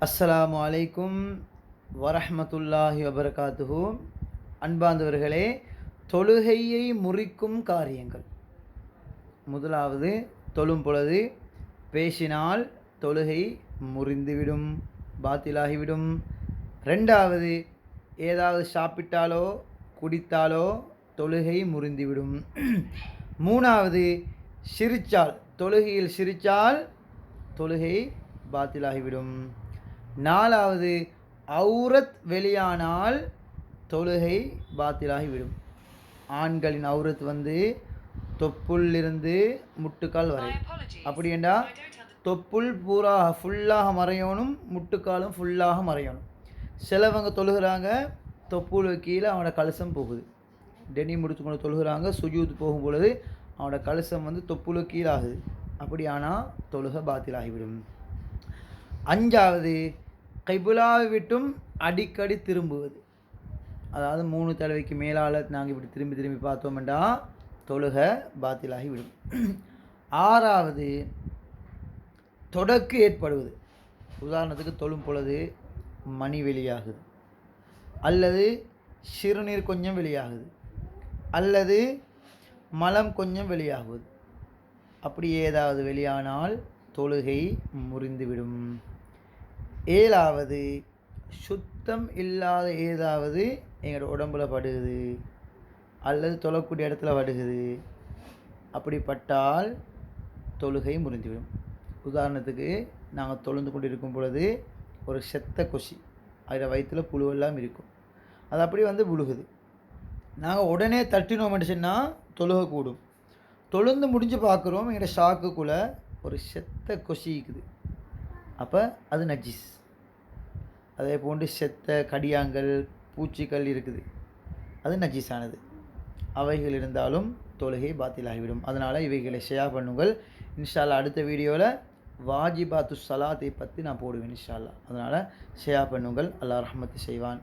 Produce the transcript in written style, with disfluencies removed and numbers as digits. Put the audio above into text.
அஸ்ஸலாமு அலைக்கும் வரஹ்மத்துல்லாஹி வபரகாத்துஹு. அன்பார்ந்தவர்களே, தொழுகையை முறிக்கும் காரியங்கள். முதலாவது, தொழும் பொழுது பேசினால் தொழுகை முறிந்துவிடும், பாத்திலாகிவிடும். ரெண்டாவது, ஏதாவது சாப்பிட்டாலோ குடித்தாலோ தொழுகை முறிந்துவிடும். மூணாவது, சிரித்தால், தொழுகையில் சிரித்தால் தொழுகை பாத்திலாகிவிடும். நாலாவது, அவுரத் வெளியானால் தொழுகை பாத்திலாகிவிடும். ஆண்களின் அவுரத் தொப்புள்ளிருந்து முட்டுக்கால் வரை. அப்படி என்றால் தொப்புள் ஃபுல்லாக மறையணும், முட்டுக்காலும் ஃபுல்லாக மறையணும். சிலவங்க தொழுகிறாங்க, தொப்புள் கீழே அவனோட கலசம் போகுது. டெனி முடிச்சு கொண்டு தொழுகிறாங்க, சுஜூத் போகும் பொழுது அவனோட கலசம் தொப்புள் கீழே ஆகுது. அப்படி ஆனால் தொழுகை பாத்திலாகிவிடும். அஞ்சாவது, கைபுலாவை விட்டும் அடிக்கடி திரும்புவது. அதாவது 3 தடவைக்கு மேலால் நாங்கள் இப்படி திரும்பி திரும்பி பார்த்தோம்னா தொழுகை பாத்திலாகிவிடும். ஆறாவது, தொடக்கு ஏற்படுவது. உதாரணத்துக்கு தொழும் பொழுது மணி வெளியாகுது, அல்லது சிறுநீர் கொஞ்சம் வெளியாகுது, அல்லது மலம் கொஞ்சம் வெளியாகுது. அப்படி ஏதாவது வெளியானால் தொழுகை முறிந்துவிடும். ஏழாவது, சுத்தம் இல்லாத ஏதாவது எங்களோட உடம்புல படுகுது, அல்லது தொழக்கூடிய இடத்துல படுகுது. அப்படிப்பட்டால் தொழுகை முறிந்துவிடும். உதாரணத்துக்கு, நாங்கள் தொழுந்து கொண்டு இருக்கும் பொழுது ஒரு செத்த கொசி, அதில் வயிற்றில் புழுவெல்லாம் இருக்கும், அது அப்படி புழுகுது. நாங்கள் உடனே தட்டினோம்னு சொன்னால் தொழுகை கூடும். தொழுந்து முடிஞ்சு பார்க்குறோம், எங்களோட ஷாக்குக்குள்ளே ஒரு செத்த கொசி இருக்குது. அப்போ அது நஜீஸ். அதே போன்று செத்த கடியாங்கள், பூச்சிகள் இருக்குது, அது நஜீஸானது. அவைகள் இருந்தாலும் தொழுகை பாத்திலாகிவிடும். அதனால் இவைகளை ஷேர் பண்ணுங்கள். இன்ஷா அல்லாஹ் அடுத்த வீடியோவில் வாஜிபாத்து ஸலாத்தை பற்றி நான் போடுவேன் இன்ஷா அல்லாஹ். அதனால் ஷேர் பண்ணுங்கள். அல்லாஹ் ரஹ்மத்து செய்வான்.